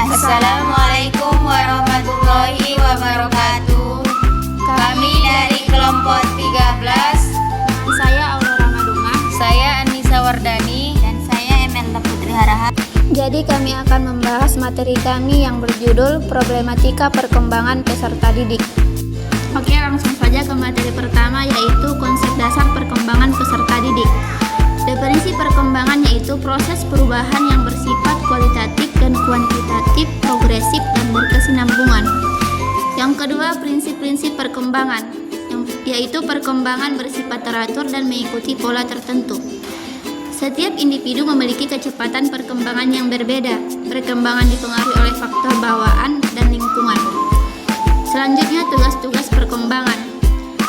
Assalamualaikum warahmatullahi wabarakatuh. Kami dari kelompok 13. Saya Aurora Maduma. Saya Anissa Wardani. Dan saya Emelda Putri Harahap. Jadi kami akan membahas materi kami yang berjudul Problematika Perkembangan Peserta Didik. Oke, langsung saja ke materi pertama, yaitu konsep dasar perkembangan peserta didik. Definisi perkembangan yaitu proses perubahan yang bersifat kualitatif dan kuantitatif, progresif dan berkesinambungan. Yang kedua, prinsip-prinsip perkembangan, yaitu perkembangan bersifat teratur dan mengikuti pola tertentu. Setiap individu memiliki kecepatan perkembangan yang berbeda. Perkembangan dipengaruhi oleh faktor bawaan dan lingkungan. Selanjutnya, tugas-tugas perkembangan.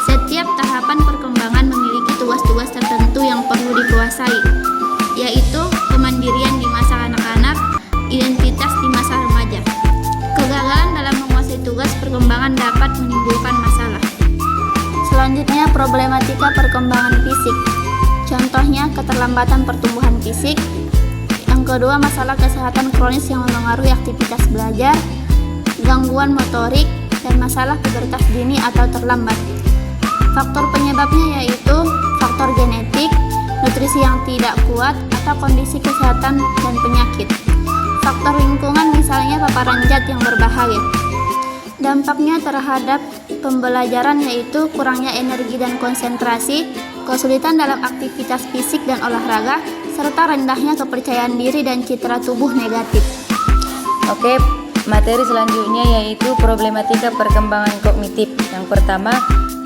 Setiap tahapan perkembangan memiliki tugas-tugas tertentu yang perlu dikuasai, yaitu kemandirian di masa anak-anak, identitas di masa remaja. Kegagalan dalam menguasai tugas perkembangan dapat menimbulkan masalah. Selanjutnya, problematika perkembangan fisik. Contohnya, keterlambatan pertumbuhan fisik. Yang kedua, masalah kesehatan kronis yang mempengaruhi aktivitas belajar, gangguan motorik, dan masalah pubertas dini atau terlambat. Faktor penyebabnya yaitu faktor genetik, nutrisi yang tidak kuat, atau kondisi kesehatan dan penyakit. Faktor lingkungan misalnya paparan zat yang berbahaya. Dampaknya terhadap pembelajaran yaitu kurangnya energi dan konsentrasi, kesulitan dalam aktivitas fisik dan olahraga, serta rendahnya kepercayaan diri dan citra tubuh negatif. Oke, materi selanjutnya yaitu problematika perkembangan kognitif. Yang pertama,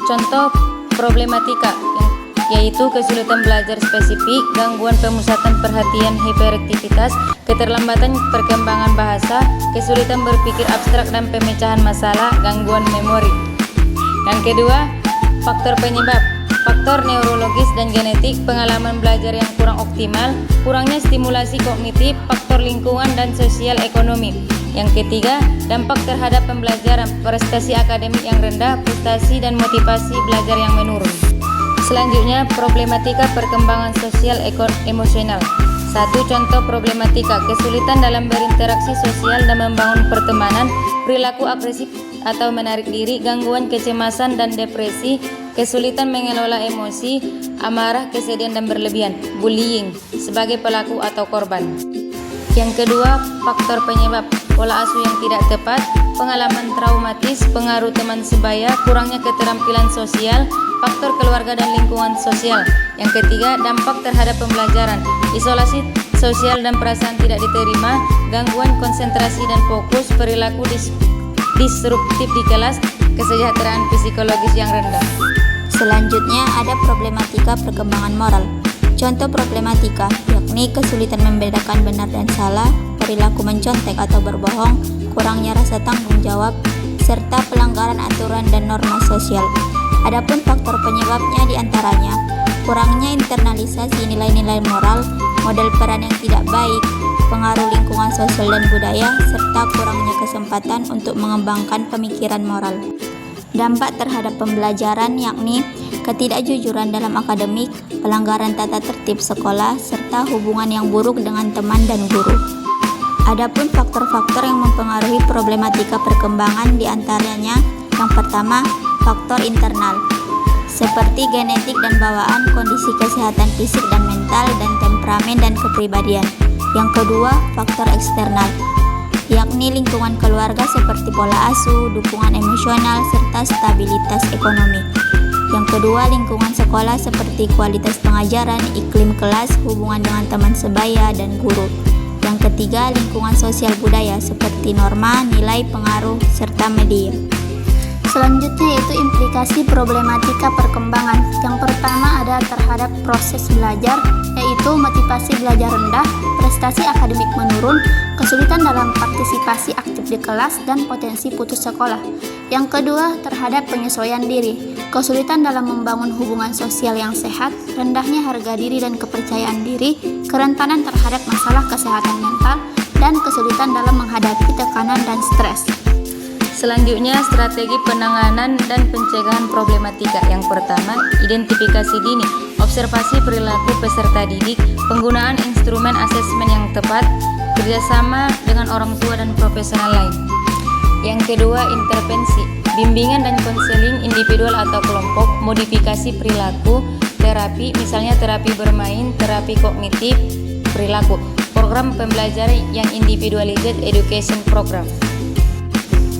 contoh problematika yaitu kesulitan belajar spesifik, gangguan pemusatan perhatian hiperaktivitas, keterlambatan perkembangan bahasa, kesulitan berpikir abstrak dan pemecahan masalah, gangguan memori. Yang kedua, faktor penyebab, faktor neurologis dan genetik, pengalaman belajar yang kurang optimal, kurangnya stimulasi kognitif, faktor lingkungan dan sosial ekonomi. Yang ketiga, dampak terhadap pembelajaran, prestasi akademik yang rendah, prestasi dan motivasi belajar yang menurun. Selanjutnya, problematika perkembangan sosial emosional. Satu contoh problematika, kesulitan dalam berinteraksi sosial dan membangun pertemanan, perilaku agresif atau menarik diri, gangguan kecemasan dan depresi, kesulitan mengelola emosi, amarah, kesedihan dan berlebihan, bullying sebagai pelaku atau korban. Yang kedua, faktor penyebab, pola asuh yang tidak tepat, pengalaman traumatis, pengaruh teman sebaya, kurangnya keterampilan sosial, faktor keluarga dan lingkungan sosial. Yang ketiga, dampak terhadap pembelajaran, isolasi sosial dan perasaan tidak diterima, gangguan konsentrasi dan fokus, perilaku disruptif di kelas, kesejahteraan psikologis yang rendah. Selanjutnya ada problematika perkembangan moral. Contoh problematika yakni kesulitan membedakan benar dan salah, perilaku mencontek atau berbohong, kurangnya rasa tanggung jawab, serta pelanggaran aturan dan norma sosial. Adapun faktor penyebabnya diantaranya kurangnya internalisasi nilai-nilai moral, model peran yang tidak baik, pengaruh lingkungan sosial dan budaya, serta kurangnya kesempatan untuk mengembangkan pemikiran moral. Dampak terhadap pembelajaran yakni ketidakjujuran dalam akademik, pelanggaran tata tertib sekolah, serta hubungan yang buruk dengan teman dan guru. Adapun faktor-faktor yang mempengaruhi problematika perkembangan diantaranya yang pertama, faktor internal, seperti genetik dan bawaan, kondisi kesehatan fisik dan mental, dan temperamen dan kepribadian. Yang kedua, faktor eksternal, yakni lingkungan keluarga seperti pola asuh, dukungan emosional, serta stabilitas ekonomi. Yang kedua, lingkungan sekolah seperti kualitas pengajaran, iklim kelas, hubungan dengan teman sebaya dan guru. Yang ketiga, lingkungan sosial budaya seperti norma, nilai, pengaruh, serta media. Selanjutnya yaitu implikasi problematika perkembangan. Yang pertama ada terhadap proses belajar, yaitu motivasi belajar rendah, prestasi akademik menurun, kesulitan dalam partisipasi aktif di kelas, dan potensi putus sekolah. Yang kedua terhadap penyesuaian diri, kesulitan dalam membangun hubungan sosial yang sehat, rendahnya harga diri dan kepercayaan diri, kerentanan terhadap masalah kesehatan mental, dan kesulitan dalam menghadapi tekanan dan stres. Selanjutnya, strategi penanganan dan pencegahan problematika. Yang pertama, identifikasi dini, observasi perilaku peserta didik, penggunaan instrumen asesmen yang tepat, kerjasama dengan orang tua dan profesional lain. Yang kedua, intervensi, bimbingan dan konseling individual atau kelompok, modifikasi perilaku, terapi, misalnya terapi bermain, terapi kognitif, perilaku, program pembelajaran yang individualized education program.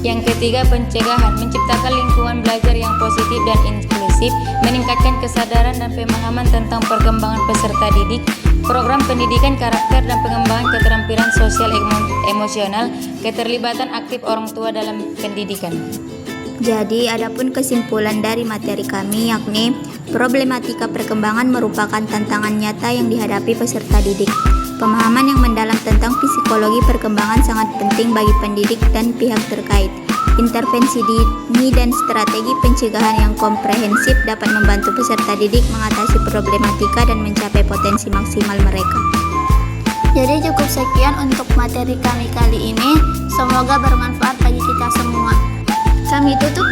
Yang ketiga, pencegahan, menciptakan lingkungan belajar yang positif dan inklusif, meningkatkan kesadaran dan pemahaman tentang perkembangan peserta didik, program pendidikan karakter dan pengembangan keterampilan sosial emosional, keterlibatan aktif orang tua dalam pendidikan. Jadi, adapun kesimpulan dari materi kami yakni problematika perkembangan merupakan tantangan nyata yang dihadapi peserta didik. Pemahaman yang mendalam tentang psikologi perkembangan sangat penting bagi pendidik dan pihak terkait. Intervensi dini dan strategi pencegahan yang komprehensif dapat membantu peserta didik mengatasi problematika dan mencapai potensi maksimal mereka. Jadi cukup sekian untuk materi kami kali ini. Semoga bermanfaat bagi kita semua. Kami tutup